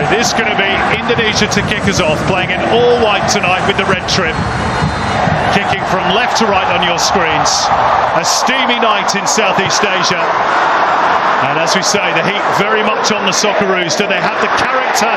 It is going to be Indonesia to kick us off, playing in all white tonight with the red trim. Kicking from left to right on your screens. A steamy night in Southeast Asia. And as we say, the heat very much on the Socceroos. Do they have the character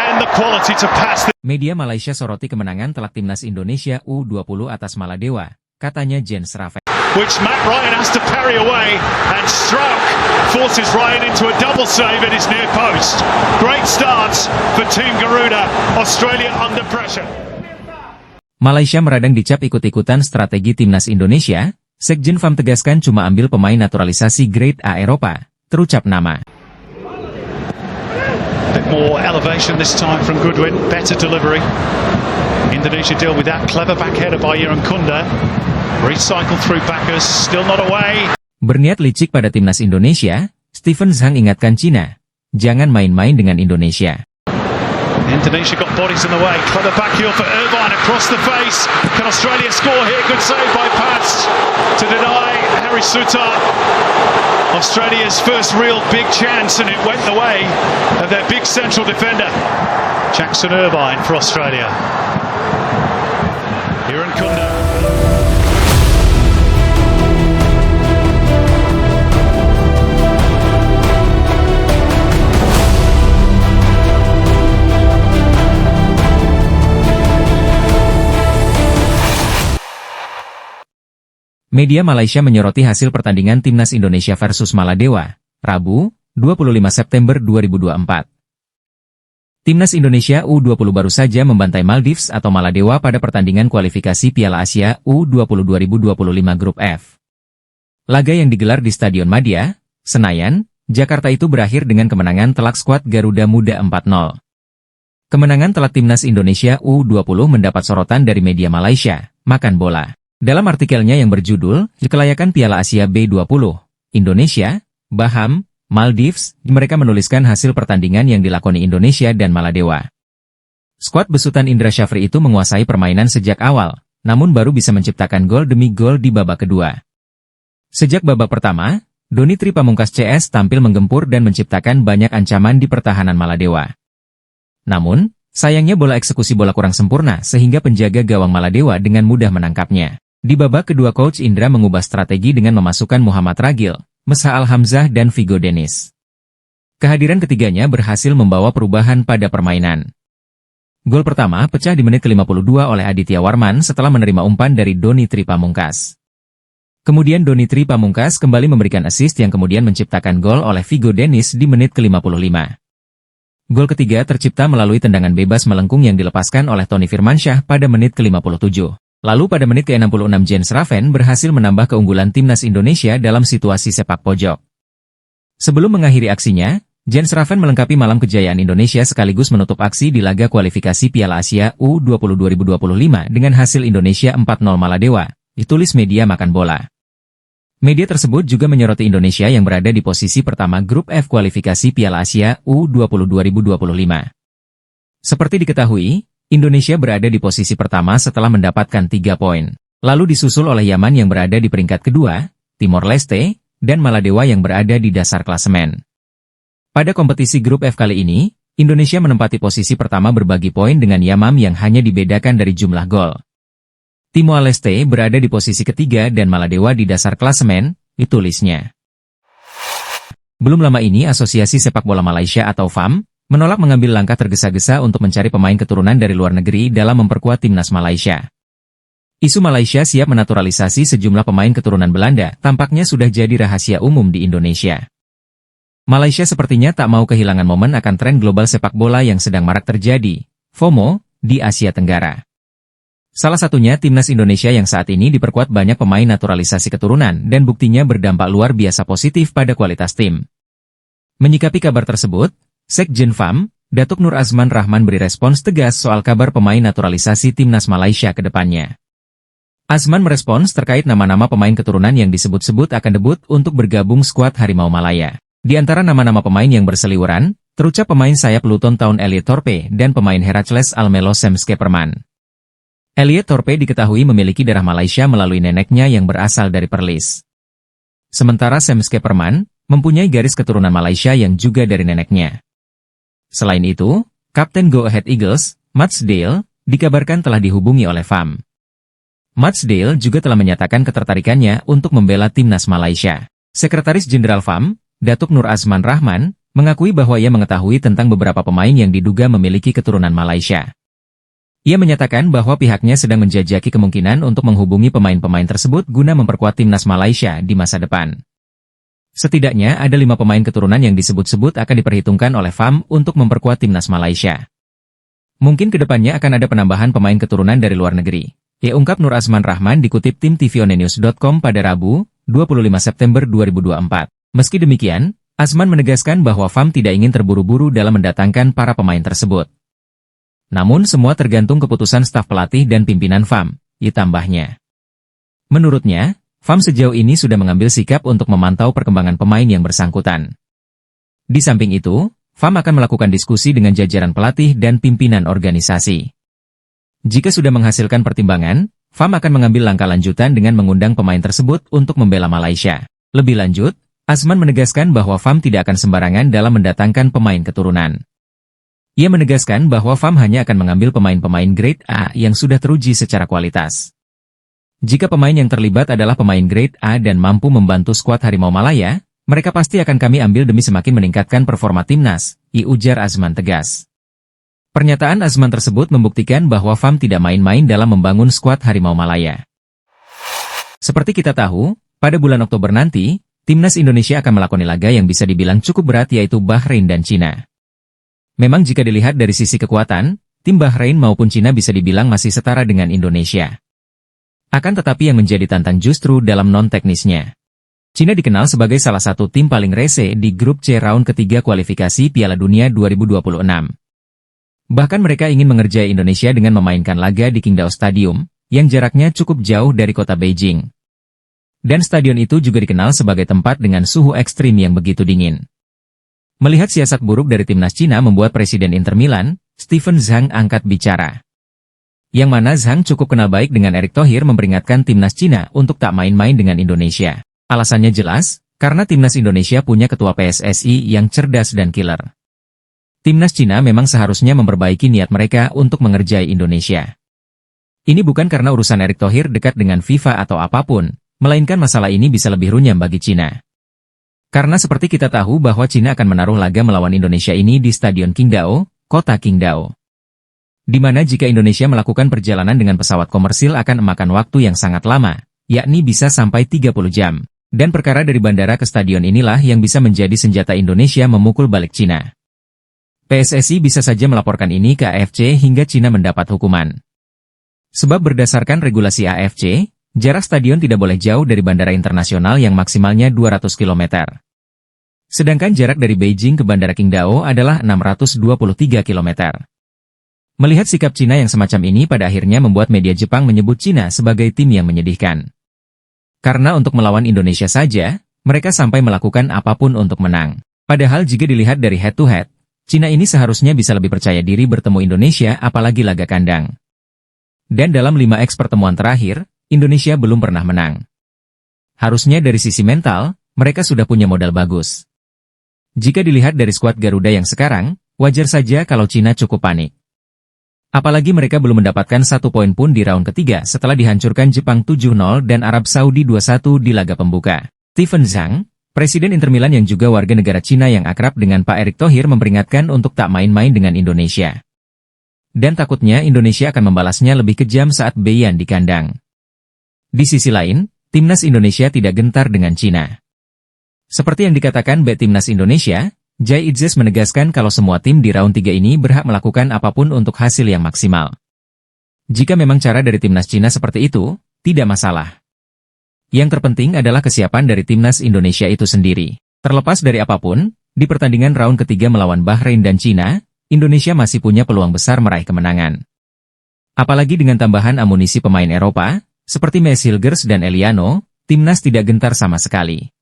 and the quality to pass? Media Malaysia soroti kemenangan telak timnas Indonesia U20 atas Maladewa, katanya Jens Raven. Which Matt Ryan has to parry away, and Struijk forces Ryan into a double save at his near post. Great start for Team Garuda. Australia under pressure. Malaysia meradang dicap ikut-ikutan strategi timnas Indonesia. Sekjen FAM tegaskan cuma ambil pemain naturalisasi grade A Eropa, terucap nama. Bit more elevation this time from Goodwin, better delivery. Indonesia deal with that clever back header by Iran Kunda. Recycle through backers, still not away. Berniat licik pada timnas Indonesia, Steven Zhang ingatkan Cina, jangan main-main dengan Indonesia. Indonesia got bodies in the way. Clever back heel for Irvine across the face. Can Australia score here? Good save by Pats to deny Harry Sutar. Australia's first real big chance, and it went the way of their big central defender. Jackson Irvine for Australia. Iran Kunda. Media Malaysia menyoroti hasil pertandingan timnas Indonesia versus Maladewa, Rabu, 25 September 2024. Timnas Indonesia U20 baru saja membantai Maldives atau Maladewa pada pertandingan kualifikasi Piala Asia U20 2025 Grup F. Laga yang digelar di Stadion Madia, Senayan, Jakarta itu berakhir dengan kemenangan telak skuad Garuda Muda 4-0. Kemenangan telak timnas Indonesia U20 mendapat sorotan dari media Malaysia, Makan Bola. Dalam artikelnya yang berjudul, Kelayakan Piala Asia B20, Indonesia, Baham, Maldives, mereka menuliskan hasil pertandingan yang dilakoni Indonesia dan Maladewa. Skuad besutan Indra Syafri itu menguasai permainan sejak awal, namun baru bisa menciptakan gol demi gol di babak kedua. Sejak babak pertama, Doni Tri Pamungkas CS tampil menggempur dan menciptakan banyak ancaman di pertahanan Maladewa. Namun, sayangnya bola eksekusi bola kurang sempurna sehingga penjaga gawang Maladewa dengan mudah menangkapnya. Di babak kedua Coach Indra mengubah strategi dengan memasukkan Muhammad Ragil, Mesha Al-Hamzah dan Vigo Dennis. Kehadiran ketiganya berhasil membawa perubahan pada permainan. Gol pertama pecah di menit ke-52 oleh Aditya Warman setelah menerima umpan dari Doni Tri Pamungkas. Kemudian Doni Tri Pamungkas kembali memberikan assist yang kemudian menciptakan gol oleh Vigo Dennis di menit ke-55. Gol ketiga tercipta melalui tendangan bebas melengkung yang dilepaskan oleh Tony Firmansyah pada menit ke-57. Lalu pada menit ke-66 Jens Raven berhasil menambah keunggulan timnas Indonesia dalam situasi sepak pojok. Sebelum mengakhiri aksinya, Jens Raven melengkapi malam kejayaan Indonesia sekaligus menutup aksi di laga kualifikasi Piala Asia U20 2025 dengan hasil Indonesia 4-0 Maladewa, ditulis media Makan Bola. Media tersebut juga menyoroti Indonesia yang berada di posisi pertama grup F kualifikasi Piala Asia U20 2025. Seperti diketahui, Indonesia berada di posisi pertama setelah mendapatkan 3 poin. Lalu disusul oleh Yaman yang berada di peringkat kedua, Timor Leste, dan Maladewa yang berada di dasar klasemen. Pada kompetisi grup F kali ini, Indonesia menempati posisi pertama berbagi poin dengan Yaman yang hanya dibedakan dari jumlah gol. Timor Leste berada di posisi ketiga dan Maladewa di dasar klasemen, ditulisnya. Belum lama ini Asosiasi Sepak Bola Malaysia atau FAM menolak mengambil langkah tergesa-gesa untuk mencari pemain keturunan dari luar negeri dalam memperkuat timnas Malaysia. Isu Malaysia siap menaturalisasi sejumlah pemain keturunan Belanda tampaknya sudah jadi rahasia umum di Indonesia. Malaysia sepertinya tak mau kehilangan momen akan tren global sepak bola yang sedang marak terjadi, FOMO, di Asia Tenggara. Salah satunya timnas Indonesia yang saat ini diperkuat banyak pemain naturalisasi keturunan dan buktinya berdampak luar biasa positif pada kualitas tim. Menyikapi kabar tersebut, Sekjen FAM, Datuk Nur Azman Rahman beri respons tegas soal kabar pemain naturalisasi timnas Malaysia ke depannya. Azman merespons terkait nama-nama pemain keturunan yang disebut-sebut akan debut untuk bergabung skuad Harimau Malaya. Di antara nama-nama pemain yang berseliweran, terucap pemain sayap Luton Town Elliot Thorpe dan pemain Heracles Almelo Sam Skeperman. Elliot Thorpe diketahui memiliki darah Malaysia melalui neneknya yang berasal dari Perlis. Sementara Sam Skeperman mempunyai garis keturunan Malaysia yang juga dari neneknya. Selain itu, Kapten Go Ahead Eagles, Mattsdale, dikabarkan telah dihubungi oleh FAM. Mattsdale juga telah menyatakan ketertarikannya untuk membela timnas Malaysia. Sekretaris Jenderal FAM, Datuk Nur Azman Rahman, mengakui bahwa ia mengetahui tentang beberapa pemain yang diduga memiliki keturunan Malaysia. Ia menyatakan bahwa pihaknya sedang menjajaki kemungkinan untuk menghubungi pemain-pemain tersebut guna memperkuat timnas Malaysia di masa depan. Setidaknya ada 5 pemain keturunan yang disebut-sebut akan diperhitungkan oleh FAM untuk memperkuat timnas Malaysia. Mungkin kedepannya akan ada penambahan pemain keturunan dari luar negeri. Ungkap Nur Azman Rahman dikutip tim tvonnews.com pada Rabu, 25 September 2024. Meski demikian, Azman menegaskan bahwa FAM tidak ingin terburu-buru dalam mendatangkan para pemain tersebut. Namun semua tergantung keputusan staf pelatih dan pimpinan FAM, ditambahnya. Menurutnya, FAM sejauh ini sudah mengambil sikap untuk memantau perkembangan pemain yang bersangkutan. Di samping itu, FAM akan melakukan diskusi dengan jajaran pelatih dan pimpinan organisasi. Jika sudah menghasilkan pertimbangan, FAM akan mengambil langkah lanjutan dengan mengundang pemain tersebut untuk membela Malaysia. Lebih lanjut, Azman menegaskan bahwa FAM tidak akan sembarangan dalam mendatangkan pemain keturunan. Ia menegaskan bahwa FAM hanya akan mengambil pemain-pemain grade A yang sudah teruji secara kualitas. Jika pemain yang terlibat adalah pemain grade A dan mampu membantu skuad Harimau Malaya, mereka pasti akan kami ambil demi semakin meningkatkan performa timnas, ujar Azman tegas. Pernyataan Azman tersebut membuktikan bahwa FAM tidak main-main dalam membangun skuad Harimau Malaya. Seperti kita tahu, pada bulan Oktober nanti, timnas Indonesia akan melakoni laga yang bisa dibilang cukup berat yaitu Bahrain dan Cina. Memang jika dilihat dari sisi kekuatan, tim Bahrain maupun Cina bisa dibilang masih setara dengan Indonesia. Akan tetapi yang menjadi tantang justru dalam non-teknisnya. Cina dikenal sebagai salah satu tim paling rese di grup C round ketiga kualifikasi Piala Dunia 2026. Bahkan mereka ingin mengerjai Indonesia dengan memainkan laga di Qingdao Stadium, yang jaraknya cukup jauh dari kota Beijing. Dan stadion itu juga dikenal sebagai tempat dengan suhu ekstrim yang begitu dingin. Melihat siasat buruk dari timnas Cina membuat Presiden Inter Milan, Steven Zhang angkat bicara. Yang mana Zhang cukup kenal baik dengan Erick Thohir memperingatkan timnas Cina untuk tak main-main dengan Indonesia. Alasannya jelas, karena timnas Indonesia punya ketua PSSI yang cerdas dan killer. Timnas Cina memang seharusnya memperbaiki niat mereka untuk mengerjai Indonesia. Ini bukan karena urusan Erick Thohir dekat dengan FIFA atau apapun, melainkan masalah ini bisa lebih runyam bagi Cina. Karena seperti kita tahu bahwa Cina akan menaruh laga melawan Indonesia ini di Stadion Qingdao, kota Qingdao. Di mana jika Indonesia melakukan perjalanan dengan pesawat komersil akan memakan waktu yang sangat lama, yakni bisa sampai 30 jam. Dan perkara dari bandara ke stadion inilah yang bisa menjadi senjata Indonesia memukul balik Cina. PSSI bisa saja melaporkan ini ke AFC hingga Cina mendapat hukuman. Sebab berdasarkan regulasi AFC, jarak stadion tidak boleh jauh dari bandara internasional yang maksimalnya 200 km. Sedangkan jarak dari Beijing ke bandara Qingdao adalah 623 km. Melihat sikap Cina yang semacam ini pada akhirnya membuat media Jepang menyebut Cina sebagai tim yang menyedihkan. Karena untuk melawan Indonesia saja, mereka sampai melakukan apapun untuk menang. Padahal jika dilihat dari head-to-head, Cina ini seharusnya bisa lebih percaya diri bertemu Indonesia apalagi laga kandang. Dan dalam 5x pertemuan terakhir, Indonesia belum pernah menang. Harusnya dari sisi mental, mereka sudah punya modal bagus. Jika dilihat dari skuad Garuda yang sekarang, wajar saja kalau Cina cukup panik. Apalagi mereka belum mendapatkan 1 poin pun di round ketiga setelah dihancurkan Jepang 7-0 dan Arab Saudi 2-1 di laga pembuka. Steven Zhang, Presiden Inter Milan yang juga warga negara Cina yang akrab dengan Pak Erick Thohir memperingatkan untuk tak main-main dengan Indonesia. Dan takutnya Indonesia akan membalasnya lebih kejam saat Beyan di kandang. Di sisi lain, timnas Indonesia tidak gentar dengan Cina. Seperti yang dikatakan Bek Timnas Indonesia, Jai Idzes menegaskan kalau semua tim di round 3 ini berhak melakukan apapun untuk hasil yang maksimal. Jika memang cara dari timnas Cina seperti itu, tidak masalah. Yang terpenting adalah kesiapan dari timnas Indonesia itu sendiri. Terlepas dari apapun, di pertandingan round ketiga melawan Bahrain dan Cina, Indonesia masih punya peluang besar meraih kemenangan. Apalagi dengan tambahan amunisi pemain Eropa, seperti Maes Hilgers dan Eliano, timnas tidak gentar sama sekali.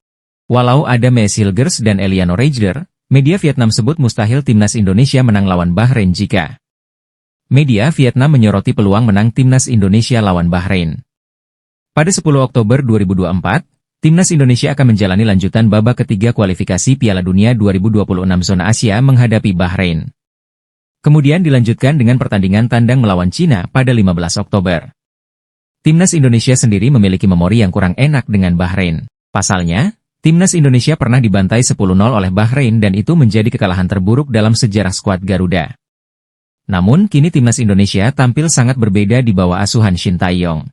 Walau ada Maes Hilgers dan Eliano Reijer, media Vietnam sebut mustahil timnas Indonesia menang lawan Bahrain jika media Vietnam menyoroti peluang menang timnas Indonesia lawan Bahrain. Pada 10 Oktober 2024, timnas Indonesia akan menjalani lanjutan babak ketiga kualifikasi Piala Dunia 2026 zona Asia menghadapi Bahrain. Kemudian dilanjutkan dengan pertandingan tandang melawan Cina pada 15 Oktober. Timnas Indonesia sendiri memiliki memori yang kurang enak dengan Bahrain. Pasalnya, Timnas Indonesia pernah dibantai 10-0 oleh Bahrain dan itu menjadi kekalahan terburuk dalam sejarah skuad Garuda. Namun, kini Timnas Indonesia tampil sangat berbeda di bawah asuhan Shin Tae-yong.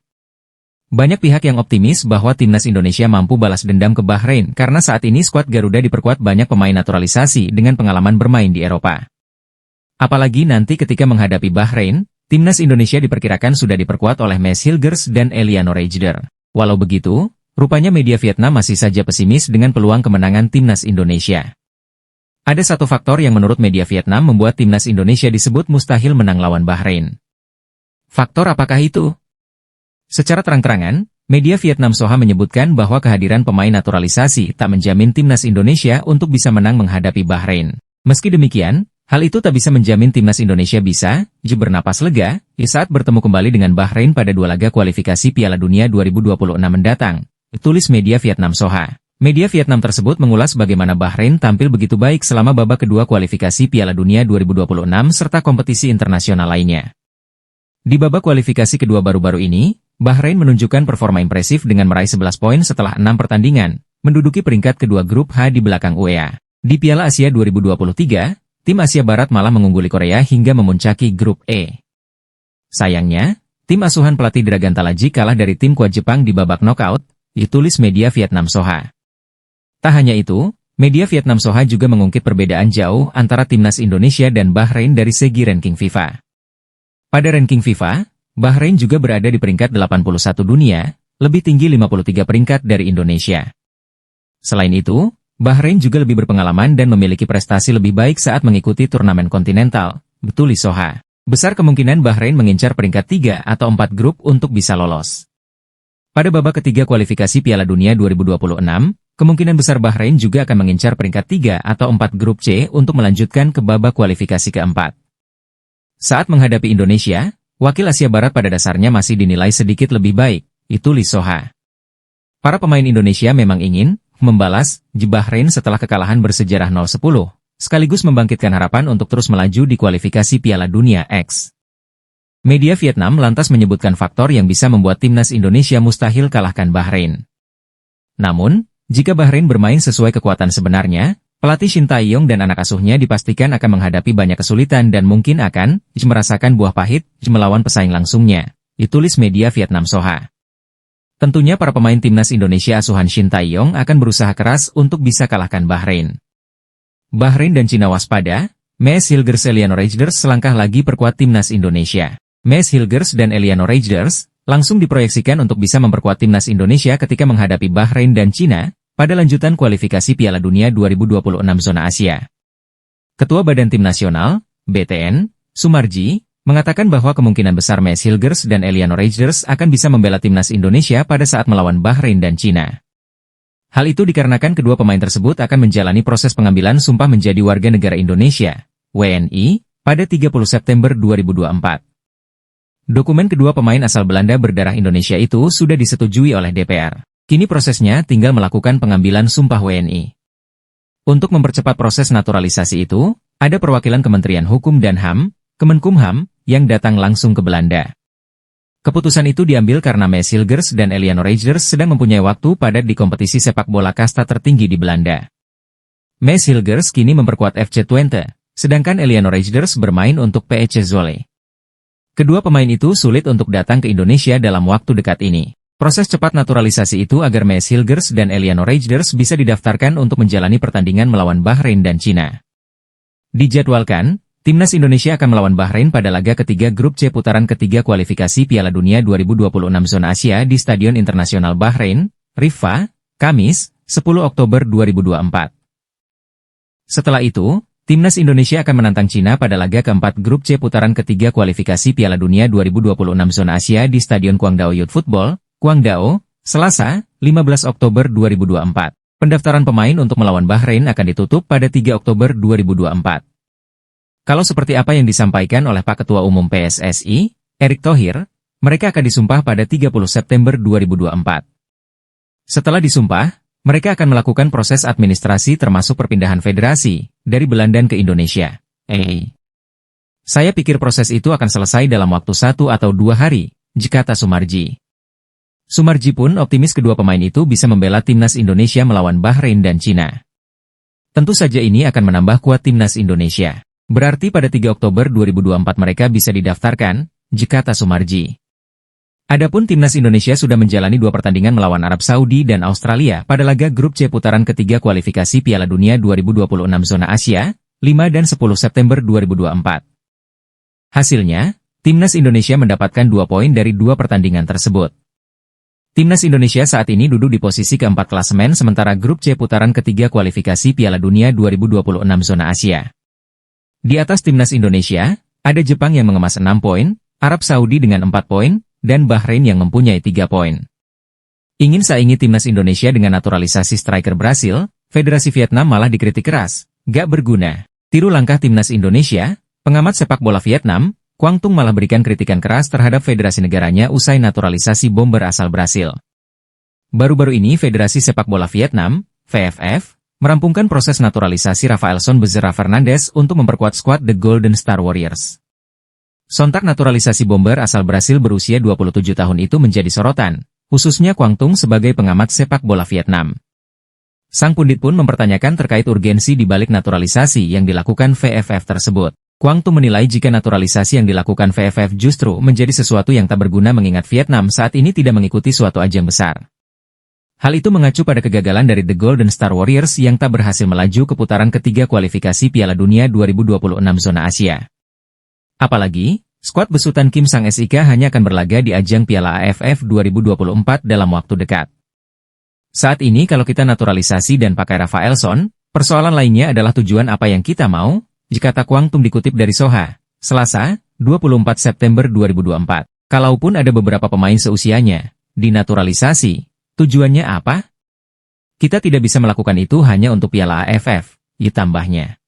Banyak pihak yang optimis bahwa Timnas Indonesia mampu balas dendam ke Bahrain karena saat ini skuad Garuda diperkuat banyak pemain naturalisasi dengan pengalaman bermain di Eropa. Apalagi nanti ketika menghadapi Bahrain, Timnas Indonesia diperkirakan sudah diperkuat oleh Maes Hilgers dan Eliano Reijder. Walau begitu, rupanya media Vietnam masih saja pesimis dengan peluang kemenangan Timnas Indonesia. Ada satu faktor yang menurut media Vietnam membuat Timnas Indonesia disebut mustahil menang lawan Bahrain. Faktor apakah itu? Secara terang-terangan, media Vietnam Soha menyebutkan bahwa kehadiran pemain naturalisasi tak menjamin Timnas Indonesia untuk bisa menang menghadapi Bahrain. Meski demikian, hal itu tak bisa menjamin Timnas Indonesia bisa bernapas lega saat bertemu kembali dengan Bahrain pada 2 laga kualifikasi Piala Dunia 2026 mendatang. Tulis media Vietnam Soha. Media Vietnam tersebut mengulas bagaimana Bahrain tampil begitu baik selama babak kedua kualifikasi Piala Dunia 2026 serta kompetisi internasional lainnya. Di babak kualifikasi kedua baru-baru ini, Bahrain menunjukkan performa impresif dengan meraih 11 poin setelah 6 pertandingan, menduduki peringkat kedua grup H di belakang UEA. Di Piala Asia 2023, tim Asia Barat malah mengungguli Korea hingga memuncaki grup E. Sayangnya, tim asuhan pelatih Dragantalaji kalah dari tim kuat Jepang di babak knockout, ditulis media Vietnam Soha. Tak hanya itu, media Vietnam Soha juga mengungkit perbedaan jauh antara Timnas Indonesia dan Bahrain dari segi ranking FIFA. Pada ranking FIFA, Bahrain juga berada di peringkat 81 dunia, lebih tinggi 53 peringkat dari Indonesia. Selain itu, Bahrain juga lebih berpengalaman dan memiliki prestasi lebih baik saat mengikuti turnamen kontinental, tulis Soha. Besar kemungkinan Bahrain mengincar peringkat 3 atau 4 grup untuk bisa lolos. Pada babak ketiga kualifikasi Piala Dunia 2026, kemungkinan besar Bahrain juga akan mengincar peringkat 3 atau 4 grup C untuk melanjutkan ke babak kualifikasi keempat. Saat menghadapi Indonesia, wakil Asia Barat pada dasarnya masih dinilai sedikit lebih baik, ditulis Soha. Para pemain Indonesia memang ingin membalas Bahrain setelah kekalahan bersejarah 0-10, sekaligus membangkitkan harapan untuk terus melaju di kualifikasi Piala Dunia X. Media Vietnam lantas menyebutkan faktor yang bisa membuat Timnas Indonesia mustahil kalahkan Bahrain. Namun, jika Bahrain bermain sesuai kekuatan sebenarnya, pelatih Shin Tae-yong dan anak asuhnya dipastikan akan menghadapi banyak kesulitan dan mungkin akan merasakan buah pahit melawan pesaing langsungnya, ditulis media Vietnam Soha. Tentunya para pemain Timnas Indonesia asuhan Shin Tae-yong akan berusaha keras untuk bisa kalahkan Bahrain. Bahrain dan Cina waspada, Maes Hilgers Eliano Reijder selangkah lagi perkuat Timnas Indonesia. Maes Hilgers dan Eliano Reijder langsung diproyeksikan untuk bisa memperkuat Timnas Indonesia ketika menghadapi Bahrain dan Cina pada lanjutan kualifikasi Piala Dunia 2026 zona Asia. Ketua Badan Tim Nasional, BTN, Sumarji, mengatakan bahwa kemungkinan besar Maes Hilgers dan Eliano Reijder akan bisa membela Timnas Indonesia pada saat melawan Bahrain dan Cina. Hal itu dikarenakan kedua pemain tersebut akan menjalani proses pengambilan sumpah menjadi warga negara Indonesia, WNI, pada 30 September 2024. Dokumen kedua pemain asal Belanda berdarah Indonesia itu sudah disetujui oleh DPR. Kini prosesnya tinggal melakukan pengambilan sumpah WNI. Untuk mempercepat proses naturalisasi itu, ada perwakilan Kementerian Hukum dan HAM, Kemenkumham, yang datang langsung ke Belanda. Keputusan itu diambil karena Maes Hilgers dan Eliano Reijder sedang mempunyai waktu padat di kompetisi sepak bola kasta tertinggi di Belanda. Maes Hilgers kini memperkuat FC Twente, sedangkan Eliano Reijder bermain untuk PEC Zwolle. Kedua pemain itu sulit untuk datang ke Indonesia dalam waktu dekat ini. Proses cepat naturalisasi itu agar Maes Hilgers dan Eliano Reijder bisa didaftarkan untuk menjalani pertandingan melawan Bahrain dan Cina. Dijadwalkan, Timnas Indonesia akan melawan Bahrain pada laga ketiga grup C putaran ketiga kualifikasi Piala Dunia 2026 zona Asia di Stadion Internasional Bahrain, Riffa, Kamis, 10 Oktober 2024. Setelah itu, Timnas Indonesia akan menantang Cina pada laga keempat grup C putaran ketiga kualifikasi Piala Dunia 2026 zona Asia di Stadion Kwangdao Youth Football, Kwangdao, Selasa, 15 Oktober 2024. Pendaftaran pemain untuk melawan Bahrain akan ditutup pada 3 Oktober 2024. Kalau seperti apa yang disampaikan oleh Pak Ketua Umum PSSI, Erick Thohir, mereka akan disumpah pada 30 September 2024. Setelah disumpah, mereka akan melakukan proses administrasi termasuk perpindahan federasi dari Belanda ke Indonesia. Saya pikir proses itu akan selesai dalam waktu 1 atau 2 hari, kata Sumarji. Sumarji pun optimis kedua pemain itu bisa membela timnas Indonesia melawan Bahrain dan Cina. Tentu saja ini akan menambah kuat timnas Indonesia. Berarti pada 3 Oktober 2024 mereka bisa didaftarkan, kata Sumarji. Adapun timnas Indonesia sudah menjalani 2 pertandingan melawan Arab Saudi dan Australia pada laga grup C putaran ketiga kualifikasi Piala Dunia 2026 zona Asia, 5 dan 10 September 2024. Hasilnya, timnas Indonesia mendapatkan 2 poin dari 2 pertandingan tersebut. Timnas Indonesia saat ini duduk di posisi keempat klasemen sementara grup C putaran ketiga kualifikasi Piala Dunia 2026 zona Asia. Di atas timnas Indonesia, ada Jepang yang mengemas 6 poin, Arab Saudi dengan 4 poin, dan Bahrain yang mempunyai 3 poin. Ingin saingi timnas Indonesia dengan naturalisasi striker Brasil, Federasi Vietnam malah dikritik keras, gak berguna. Tiru langkah timnas Indonesia, pengamat sepak bola Vietnam, Quang Tung malah berikan kritikan keras terhadap federasi negaranya usai naturalisasi bomber asal Brasil. Baru-baru ini Federasi Sepak Bola Vietnam, VFF, merampungkan proses naturalisasi Rafaelson Bezerra Fernandes untuk memperkuat skuad The Golden Star Warriors. Sontak naturalisasi bomber asal Brasil berusia 27 tahun itu menjadi sorotan, khususnya Quang Tung sebagai pengamat sepak bola Vietnam. Sang pundit pun mempertanyakan terkait urgensi di balik naturalisasi yang dilakukan VFF tersebut. Quang Tung menilai jika naturalisasi yang dilakukan VFF justru menjadi sesuatu yang tak berguna mengingat Vietnam saat ini tidak mengikuti suatu ajang besar. Hal itu mengacu pada kegagalan dari The Golden Star Warriors yang tak berhasil melaju ke putaran ketiga kualifikasi Piala Dunia 2026 zona Asia. Apalagi, skuad besutan Kim Sang-sik hanya akan berlaga di ajang Piala AFF 2024 dalam waktu dekat. Saat ini kalau kita naturalisasi dan pakai Rafaelson, persoalan lainnya adalah tujuan apa yang kita mau, kata Quang Tung dikutip dari Soha, Selasa, 24 September 2024. Kalaupun ada beberapa pemain seusianya, dinaturalisasi, tujuannya apa? Kita tidak bisa melakukan itu hanya untuk Piala AFF, tambahnya.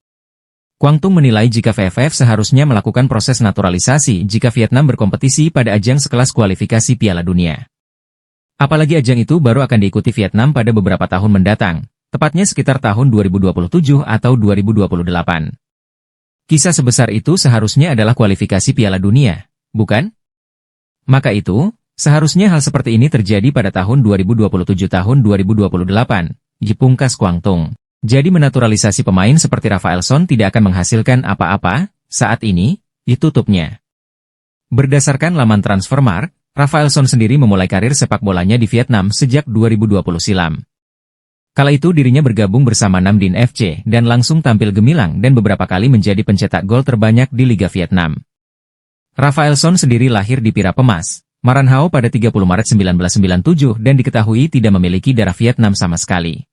Quang Tung menilai jika VFF seharusnya melakukan proses naturalisasi jika Vietnam berkompetisi pada ajang sekelas kualifikasi Piala Dunia. Apalagi ajang itu baru akan diikuti Vietnam pada beberapa tahun mendatang, tepatnya sekitar tahun 2027 atau 2028. Kisah sebesar itu seharusnya adalah kualifikasi Piala Dunia, bukan? Maka itu, seharusnya hal seperti ini terjadi pada tahun 2027 tahun 2028, pungkas Quang Tung. Jadi menaturalisasi pemain seperti Rafaelson tidak akan menghasilkan apa-apa, saat ini, tutupnya. Berdasarkan laman Transfermarkt, Rafaelson sendiri memulai karir sepak bolanya di Vietnam sejak 2020 silam. Kala itu dirinya bergabung bersama Nam Dinh FC dan langsung tampil gemilang dan beberapa kali menjadi pencetak gol terbanyak di Liga Vietnam. Rafaelson sendiri lahir di Pirapemas, Maranhao pada 30 Maret 1997 dan diketahui tidak memiliki darah Vietnam sama sekali.